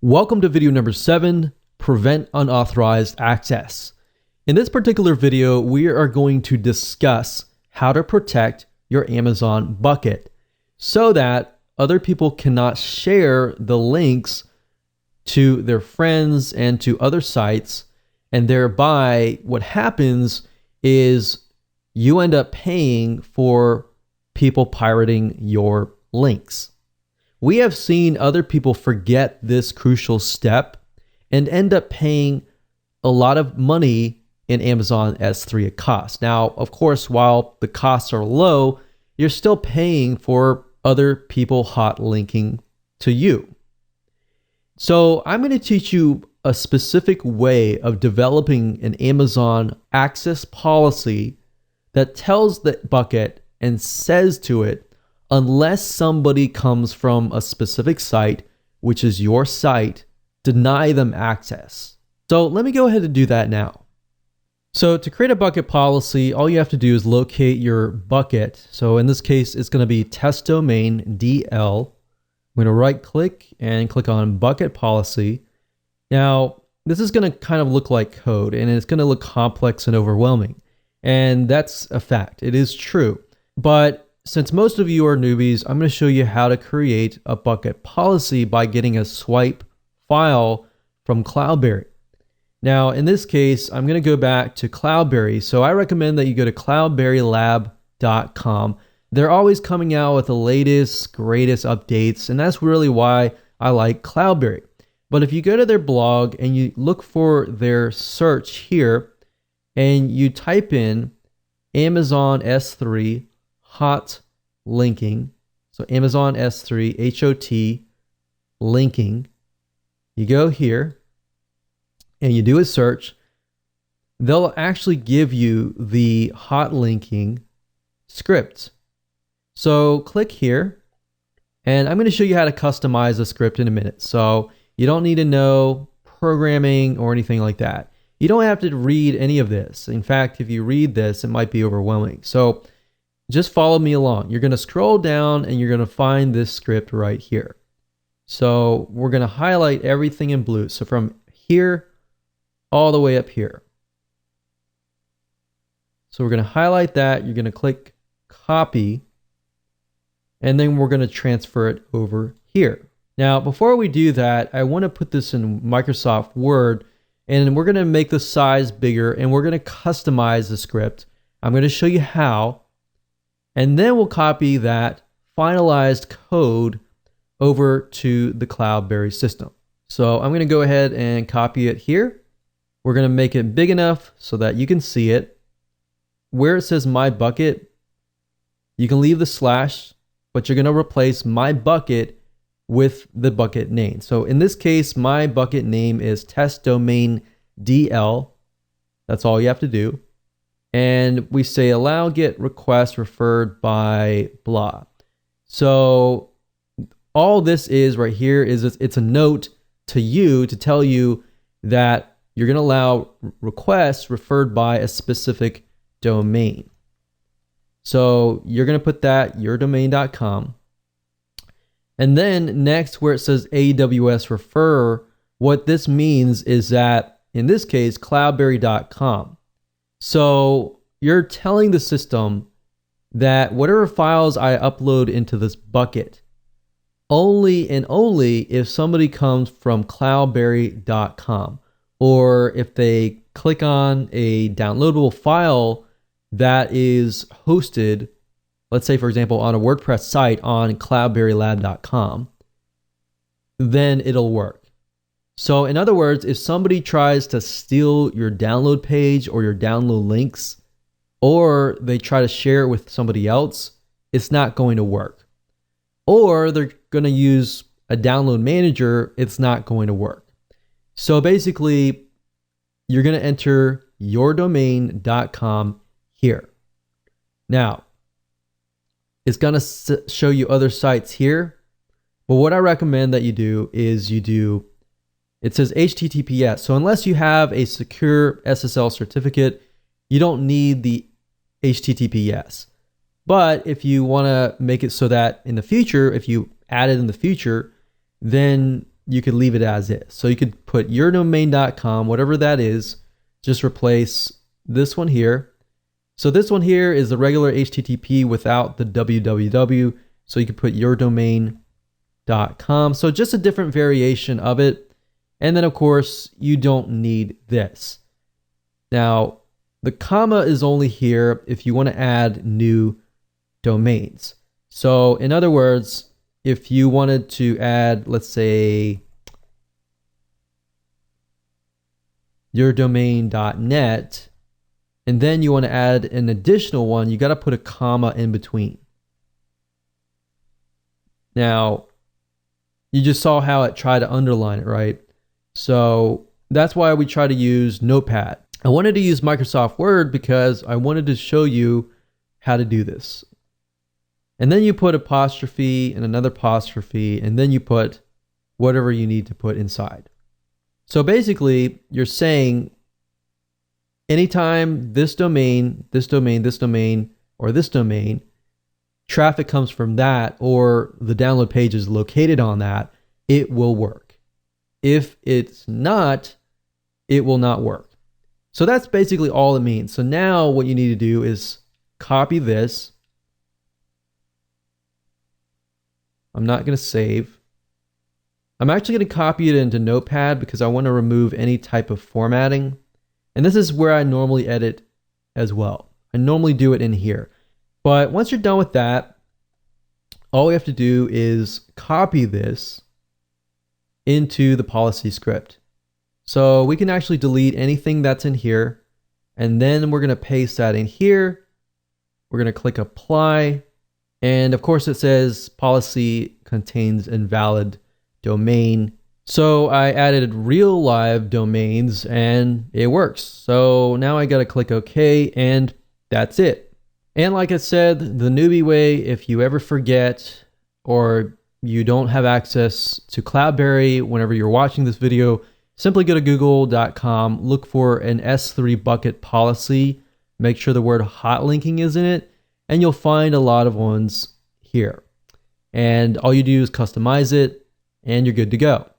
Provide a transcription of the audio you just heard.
Welcome to video number 7, Prevent Unauthorized Access. In this particular video, we are going to discuss how to protect your Amazon bucket so that other people cannot share the links to their friends and to other sites, and thereby what happens is you end up paying for people pirating your links. We have seen other people forget this crucial step and end up paying a lot of money in Amazon S3 at cost. Now, of course, while the costs are low, you're still paying for other people hot linking to you. So I'm going to teach you a specific way of developing an Amazon access policy that tells the bucket and says to it, unless somebody comes from a specific site, which is your site, deny them access. So let me go ahead and do that now. So to create a bucket policy, all you have to do is locate your bucket. So in this case, it's going to be testdomaindl. I'm going to right click and click on bucket policy. Now, this is going to kind of look like code, and it's going to look complex and overwhelming. And that's a fact. It is true. But since most of you are newbies, I'm going to show you how to create a bucket policy by getting a swipe file from CloudBerry. Now, in this case, I'm going to go back to CloudBerry. So I recommend that you go to cloudberrylab.com. They're always coming out with the latest, greatest updates, and that's really why I like CloudBerry. But if you go to their blog and you look for their search here, and you type in Amazon S3 hot linking, so Amazon S3 HOT linking, you go here and you do a search, they'll actually give you the hot linking script. So click here, and I'm going to show you how to customize the script in a minute. So you don't need to know programming or anything like that. You don't have to read any of this. In fact, if you read this, it might be overwhelming. So just follow me along. You're going to scroll down and you're going to find this script right here. So we're going to highlight everything in blue. So from here all the way up here. So we're going to highlight that. You're going to click copy, and then we're going to transfer it over here. Now, before we do that, I want to put this in Microsoft Word, and we're going to make the size bigger, and we're going to customize the script. I'm going to show you how. And then we'll copy that finalized code over to the CloudBerry system. So I'm going to go ahead and copy it here. We're going to make it big enough so that you can see it. Where it says my bucket, you can leave the slash, but you're going to replace my bucket with the bucket name. So in this case, my bucket name is testdomaindl. That's all you have to do. And we say allow get request referred by blah. So all this is right here is it's a note to you to tell you that you're going to allow requests referred by a specific domain. So you're going to put that yourdomain.com. And then next where it says AWS refer, what this means is that in this case, cloudberry.com. So you're telling the system that whatever files I upload into this bucket, only and only if somebody comes from cloudberry.com, or if they click on a downloadable file that is hosted, let's say for example on a WordPress site on cloudberrylab.com, then it'll work. So in other words, if somebody tries to steal your download page or your download links, or they try to share it with somebody else, it's not going to work. Or they're going to use a download manager, it's not going to work. So basically, you're going to enter yourdomain.com here. Now, it's going to show you other sites here, but what I recommend that you do is it says HTTPS. So unless you have a secure SSL certificate, you don't need the HTTPS. But if you want to make it so that in the future, if you add it in the future, then you could leave it as is. So you could put yourdomain.com, whatever that is, just replace this one here. So this one here is the regular HTTP without the www. So you could put yourdomain.com. So just a different variation of it. And then of course, you don't need this. Now, the comma is only here if you want to add new domains. So in other words, if you wanted to add, let's say, yourdomain.net, and then you want to add an additional one, you got to put a comma in between. Now, you just saw how it tried to underline it, right? So that's why we try to use Notepad. I wanted to use Microsoft Word because I wanted to show you how to do this. And then you put apostrophe and another apostrophe, and then you put whatever you need to put inside. So basically, you're saying anytime this domain, this domain, this domain, or this domain, traffic comes from that, or the download page is located on that, it will work. If it's not, it will not work. So that's basically all it means. So now what you need to do is copy this. I'm not going to save. I'm actually going to copy it into Notepad because I want to remove any type of formatting. And this is where I normally edit as well. I normally do it in here. But once you're done with that, all we have to do is copy this into the policy script. So we can actually delete anything that's in here. And then we're going to paste that in here. We're going to click apply. And of course it says policy contains invalid domain. So I added real live domains and it works. So now I got to click OK and that's it. And like I said, the newbie way, if you ever forget or you don't have access to CloudBerry whenever you're watching this video, simply go to google.com, look for an S3 bucket policy, make sure the word hot linking is in it, and you'll find a lot of ones here. And all you do is customize it and you're good to go.